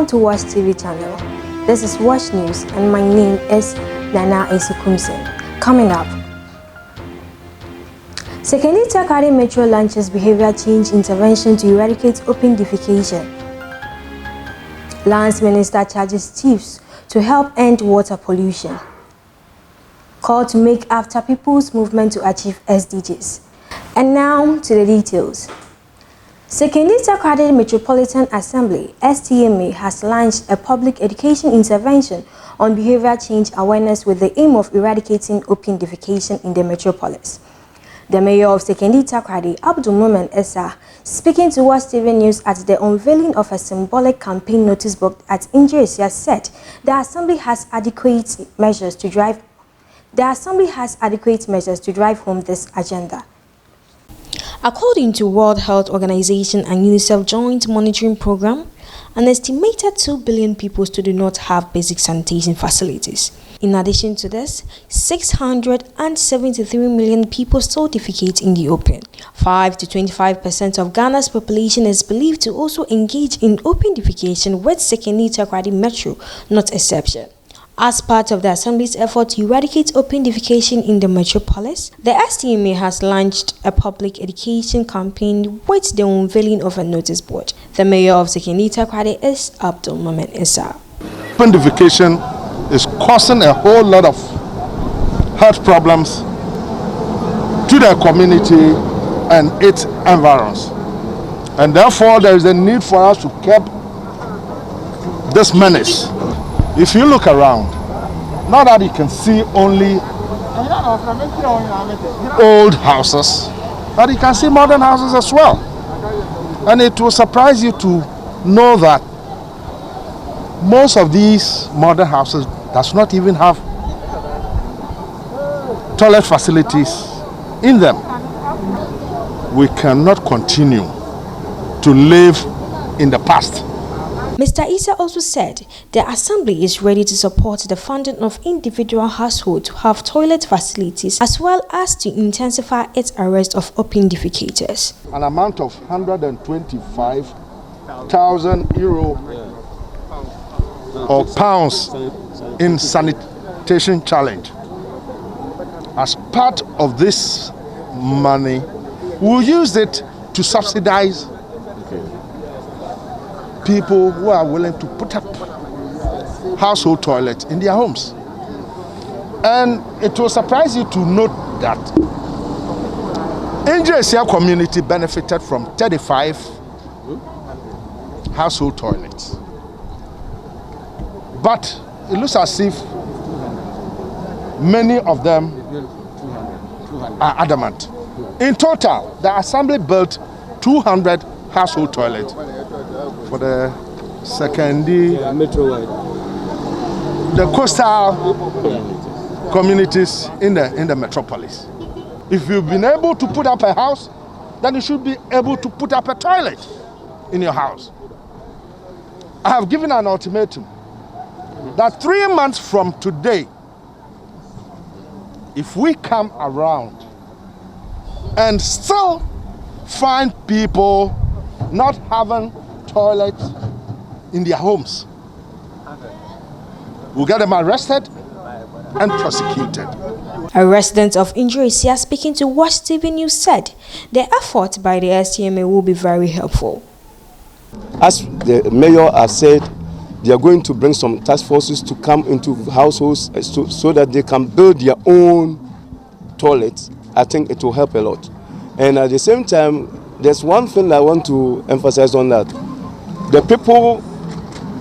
Welcome to WASHTV channel. This is Wash News and my name is Nana Esukumsen. Coming up, Sekondi-Takoradi Metro launches behavior change intervention to eradicate open defecation. Lands Minister charges chiefs to help end water pollution. Call to make after people's movement to achieve SDGs. And now to the details. Sekondi-Takoradi Metropolitan Assembly (STMA) has launched a public education intervention on behavior change awareness with the aim of eradicating open defecation in the metropolis. The mayor of Sekondi-Takoradi, Abdul Essa, speaking to WASHTV News at the unveiling of a symbolic campaign notice board at Injurisia, said the assembly has adequate measures to drive home this agenda. According to World Health Organization and UNICEF Joint Monitoring Program, an estimated 2 billion people still do not have basic sanitation facilities. In addition to this, 673 million people still defecate in the open. 5 to 25% of Ghana's population is believed to also engage in open defecation, with Sekondi-Takoradi Metro not exception. As part of the Assembly's effort to eradicate open defecation in the metropolis, the STMA has launched a public education campaign with the unveiling of a notice board. The mayor of Sekondi-Takoradi is Abdul Issa. Open defecation is causing a whole lot of health problems to the community and its environs. And therefore, there is a need for us to curb this menace. If you look around, not that you can see only old houses, but you can see modern houses as well. And it will surprise you to know that most of these modern houses does not even have toilet facilities in them. We cannot continue to live in the past. Mr. Issa also said the Assembly is ready to support the funding of individual households to have toilet facilities, as well as to intensify its arrest of open defecators. An amount of €125,000 or pounds in sanitation challenge. As part of this money, we'll use it to subsidize people who are willing to put up household toilets in their homes. And it will surprise you to note that Injurisia community benefited from 35 household toilets. But it looks as if many of them are adamant. In total, the Assembly built 200 household toilets for the Sekondi, the coastal communities in the metropolis. If you've been able to put up a house, then you should be able to put up a toilet in your house. I have given an ultimatum that 3 months from today, if we come around and still find people not having toilets in their homes, we'll get them arrested and prosecuted. A resident of Injurisia speaking to WASHTV News said the effort by the STMA will be very helpful. As the mayor has said, they are going to bring some task forces to come into households so that they can build their own toilets. I think it will help a lot. And at the same time, there's one thing I want to emphasize on that. The people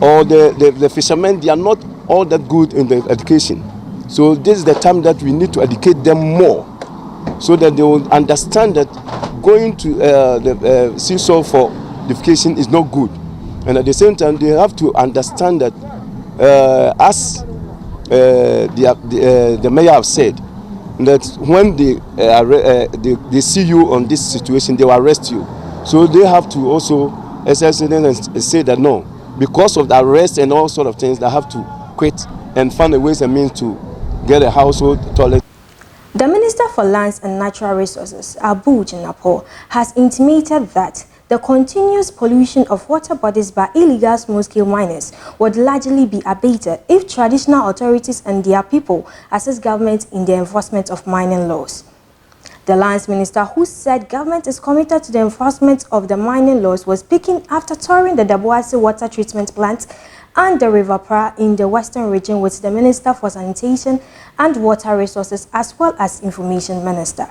or the fishermen, they are not all that good in the education. So this is the time that we need to educate them more so that they will understand that going to the seesaw for defecation is not good. And at the same time, they have to understand that as the mayor have said, that when they see you on this situation, they will arrest you. So they have to also assess it and say that no, because of the arrest and all sort of things, they have to quit and find a ways and means to get a household toilet. The Minister for Lands and Natural Resources, Abu Jinapor, has intimated that the continuous pollution of water bodies by illegal small-scale miners would largely be abated if traditional authorities and their people assist government in the enforcement of mining laws. The Lands Minister, who said government is committed to the enforcement of the mining laws, was speaking after touring the Daboase water treatment plant and the River Pra in the Western region with the Minister for Sanitation and Water Resources as well as Information Minister.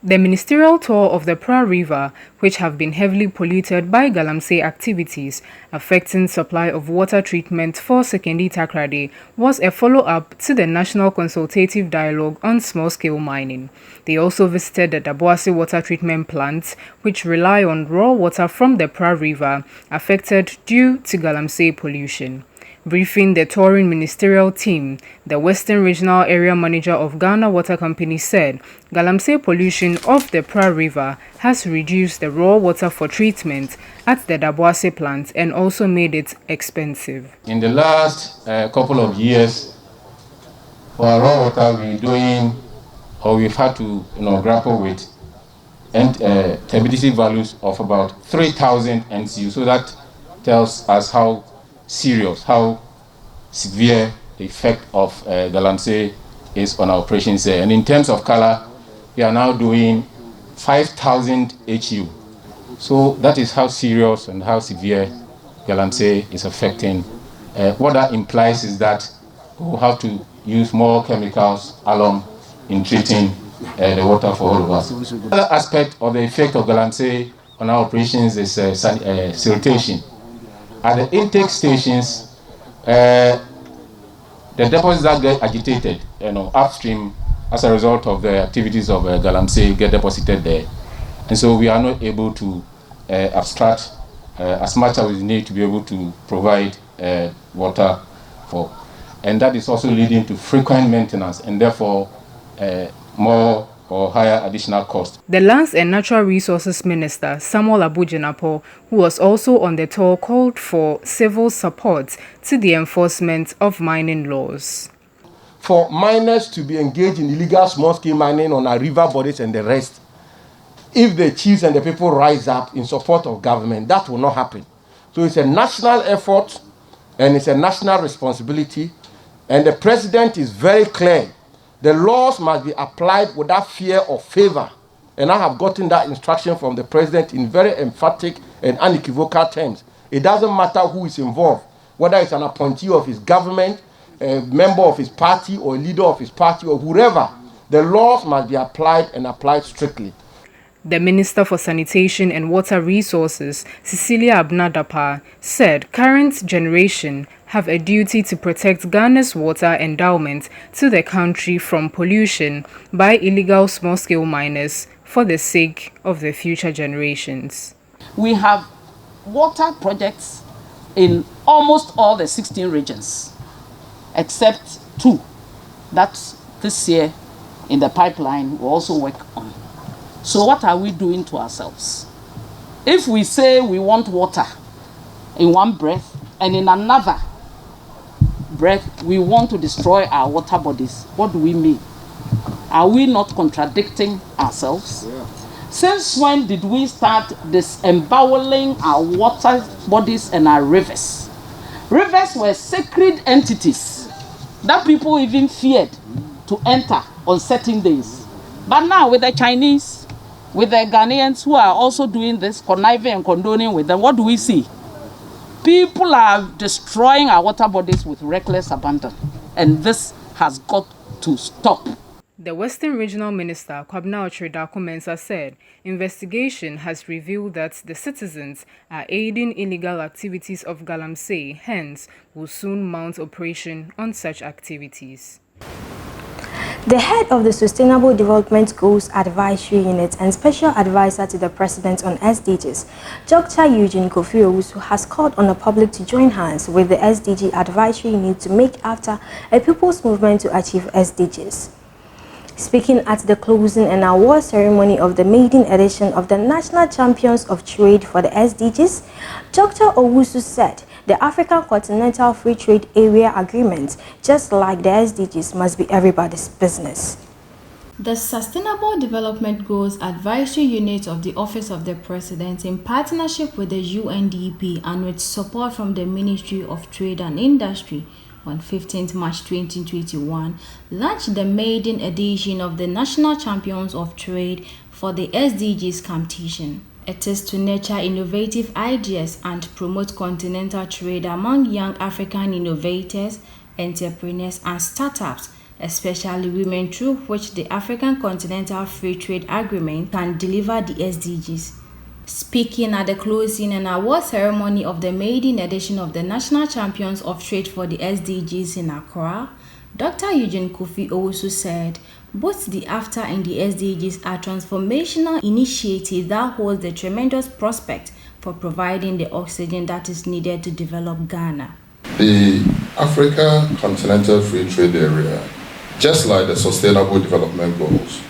The ministerial tour of the Pra River, which have been heavily polluted by Galamsey activities affecting supply of water treatment for Sekondi-Takoradi, was a follow-up to the National Consultative Dialogue on Small-Scale Mining. They also visited the Daboase water treatment plants, which rely on raw water from the Pra River, affected due to Galamsey pollution. Briefing the touring ministerial team, the Western Regional Area Manager of Ghana Water Company said Galamsey pollution of the Pra River has reduced the raw water for treatment at the Daboase plant and also made it expensive. In the last couple of years, for our raw water, we've had to grapple with turbidity values of about 3,000 NCU. So that tells us how serious, how severe the effect of Galamsey is on our operations there. And in terms of color, we are now doing 5,000 HU. So that is how serious and how severe Galamsey is affecting. What that implies is that we'll have to use more chemicals along in treating the water for all of us. Another aspect of the effect of Galamsey on our operations is siltation. At the intake stations, the deposits that get agitated, upstream as a result of the activities of Galamsey get deposited there. And so we are not able to abstract as much as we need to be able to provide water for. And that is also leading to frequent maintenance and therefore more or higher additional cost. The Lands and Natural Resources Minister, Samuel Abujenapo, who was also on the tour, called for civil support to the enforcement of mining laws. For miners to be engaged in illegal small-scale mining on our river bodies and the rest, if the chiefs and the people rise up in support of government, that will not happen. So it's a national effort and it's a national responsibility, and the president is very clear. The laws must be applied without fear or favor. And I have gotten that instruction from the president in very emphatic and unequivocal terms. It doesn't matter who is involved, whether it's an appointee of his government, a member of his party, or a leader of his party, or whoever. The laws must be applied and applied strictly. The Minister for Sanitation and Water Resources, Cecilia Abnadapa, said current generation have a duty to protect Ghana's water endowment to the country from pollution by illegal small-scale miners for the sake of the future generations. We have water projects in almost all the 16 regions, except 2 that this year in the pipeline we also work on. So what are we doing to ourselves? If we say we want water in one breath and in another breath we want to destroy our water bodies, what do we mean? Are we not contradicting ourselves? Yeah. Since when did we start disemboweling our water bodies and our rivers? Rivers were sacred entities that people even feared to enter on certain days. But now with the Chinese, with the Ghanaians who are also doing this, conniving and condoning with them, what do we see? People are destroying our water bodies with reckless abandon. And this has got to stop. The Western Regional Minister, Kwabena Ochre-Darko-Mensah, said investigation has revealed that the citizens are aiding illegal activities of Galamsey, hence will soon mount operation on such activities. The head of the Sustainable Development Goals Advisory Unit and Special Advisor to the President on SDGs, Dr. Eugene Kofi Owusu, has called on the public to join hands with the SDG Advisory Unit to make after a people's movement to achieve SDGs. Speaking at the closing and award ceremony of the maiden edition of the National Champions of Trade for the SDGs, Dr. Owusu said the African Continental Free Trade Area Agreement, just like the SDGs, must be everybody's business. The Sustainable Development Goals Advisory Unit of the Office of the President, in partnership with the UNDP and with support from the Ministry of Trade and Industry, on 15th March 2021, launched the maiden edition of the National Champions of Trade for the SDGs competition. It is to nurture innovative ideas and promote continental trade among young African innovators, entrepreneurs, and startups, especially women, through which the African Continental Free Trade Agreement can deliver the SDGs. Speaking at the closing and award ceremony of the maiden edition of the National Champions of Trade for the SDGs in Accra, Dr. Eugene Kofi Owusu said, both the AfCFTA and the SDGs are transformational initiatives that hold the tremendous prospect for providing the oxygen that is needed to develop Ghana. The Africa Continental Free Trade Area, just like the Sustainable Development Goals,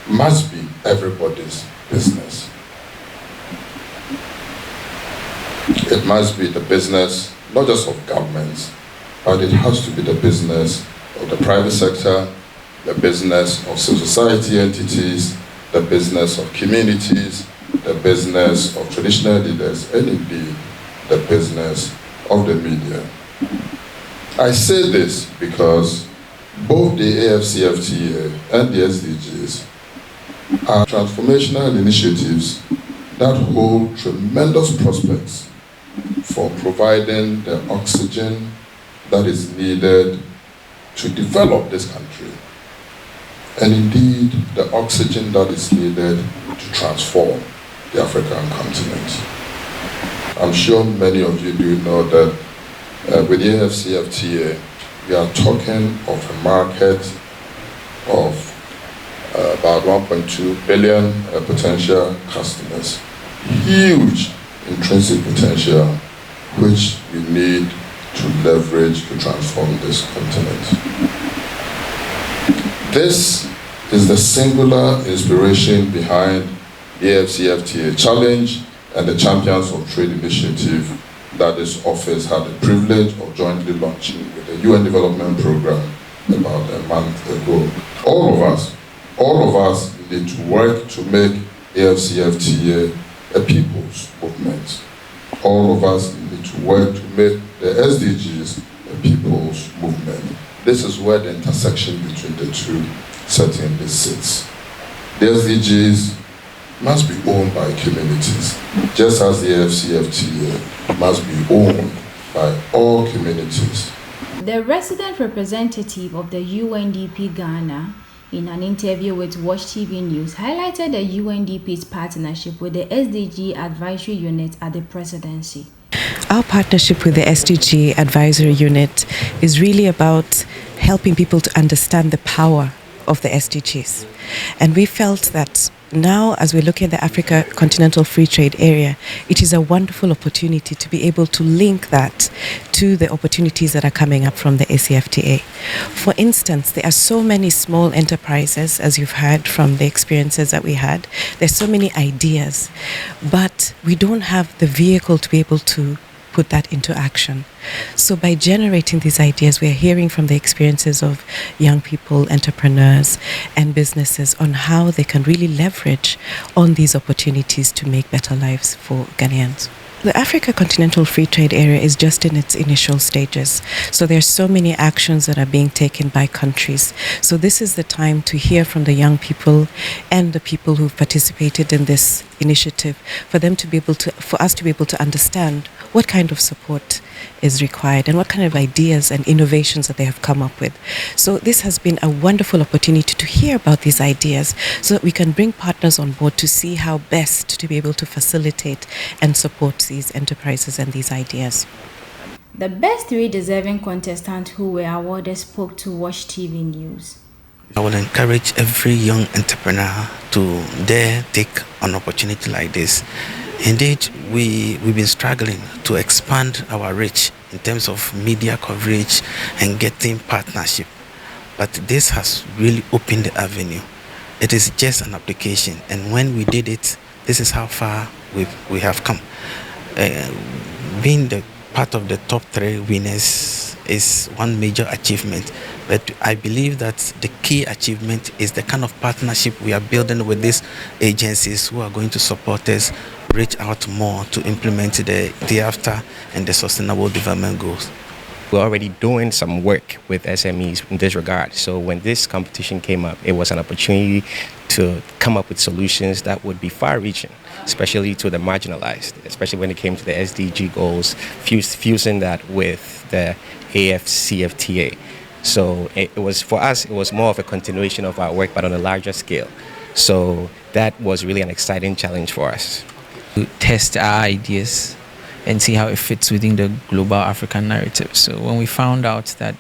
must be everybody's business. It must be the business, not just of governments, but it has to be the business of the private sector, the business of civil society entities, the business of communities, the business of traditional leaders, and indeed the business of the media. I say this because both the AfCFTA and the SDGs are transformational initiatives that hold tremendous prospects for providing the oxygen that is needed to develop this country, and indeed the oxygen that is needed to transform the African continent. I'm sure many of you do know that with the AfCFTA, we are talking of a market of about 1.2 billion potential customers. Huge intrinsic potential, which we need to leverage to transform this continent. This is the singular inspiration behind the AfCFTA challenge and the Champions of Trade initiative that this office had the privilege of jointly launching with the UN Development Program about a month ago. All of us need to work to make AfCFTA a people's movement. All of us need to work to make the SDGs a people's movement. This is where the intersection between the two certainly sits. The SDGs must be owned by communities, just as the AfCFTA must be owned by all communities. The resident representative of the UNDP Ghana, in an interview with WASHTV News, highlighted the UNDP's partnership with the SDG Advisory Unit at the Presidency. Our partnership with the SDG Advisory Unit is really about helping people to understand the power of the SDGs. And we felt that now, as we look at the Africa Continental Free Trade Area, it is a wonderful opportunity to be able to link that to the opportunities that are coming up from the AfCFTA. For instance, there are so many small enterprises, as you've heard from the experiences that we had. There's so many ideas, but we don't have the vehicle to be able to put that into action. So by generating these ideas, we are hearing from the experiences of young people, entrepreneurs, and businesses on how they can really leverage on these opportunities to make better lives for Ghanaians. The Africa Continental Free Trade Area is just in its initial stages. So there are so many actions that are being taken by countries. So this is the time to hear from the young people and the people who've participated in this initiative, for us to be able to understand what kind of support is required and what kind of ideas and innovations that they have come up with. So this has been a wonderful opportunity to hear about these ideas so that we can bring partners on board to see how best to be able to facilitate and support these enterprises and these ideas. The best three deserving contestants who were awarded spoke to WASHTV News. I would encourage every young entrepreneur to dare take an opportunity like this. Indeed, we've been struggling to expand our reach in terms of media coverage and getting partnership. But this has really opened the avenue. It is just an application, and when we did it, this is how far we have come. Being the part of the top 3 winners is one major achievement. But I believe that the key achievement is the kind of partnership we are building with these agencies who are going to support us reach out more to implement the AfCFTA and the Sustainable Development Goals. We're already doing some work with SMEs in this regard. So when this competition came up, it was an opportunity to come up with solutions that would be far-reaching, especially to the marginalized, especially when it came to the SDG goals, fusing that with the AfCFTA. So it was, for us, it was more of a continuation of our work, but on a larger scale. So that was really an exciting challenge for us. To test our ideas and see how it fits within the global African narrative. So when we found out that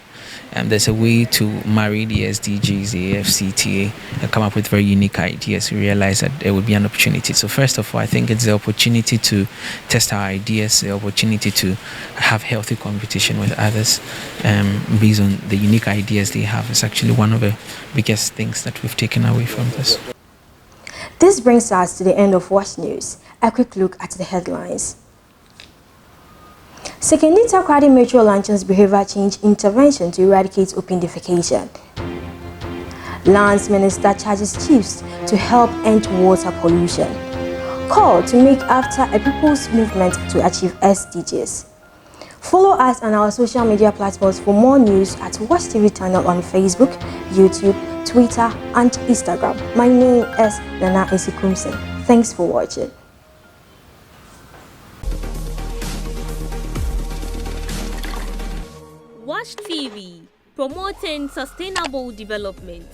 there's a way to marry the SDGs, the AfCFTA, and come up with very unique ideas, we realized that there would be an opportunity. So first of all, I think it's the opportunity to test our ideas, the opportunity to have healthy competition with others based on the unique ideas they have. It's actually one of the biggest things that we've taken away from this. This brings us to the end of Watch News. A quick look at the headlines. Sekondi-Takoradi Metro launches behavior change intervention to eradicate open defecation. Lands Minister charges chiefs to help end water pollution. Call to make AfCFTA a people's movement to achieve SDGs. Follow us on our social media platforms for more news at WASHTV channel on Facebook, YouTube, Twitter, and Instagram. My name is Nana Esikumsen. Thanks for watching. WASHTV, promoting sustainable development.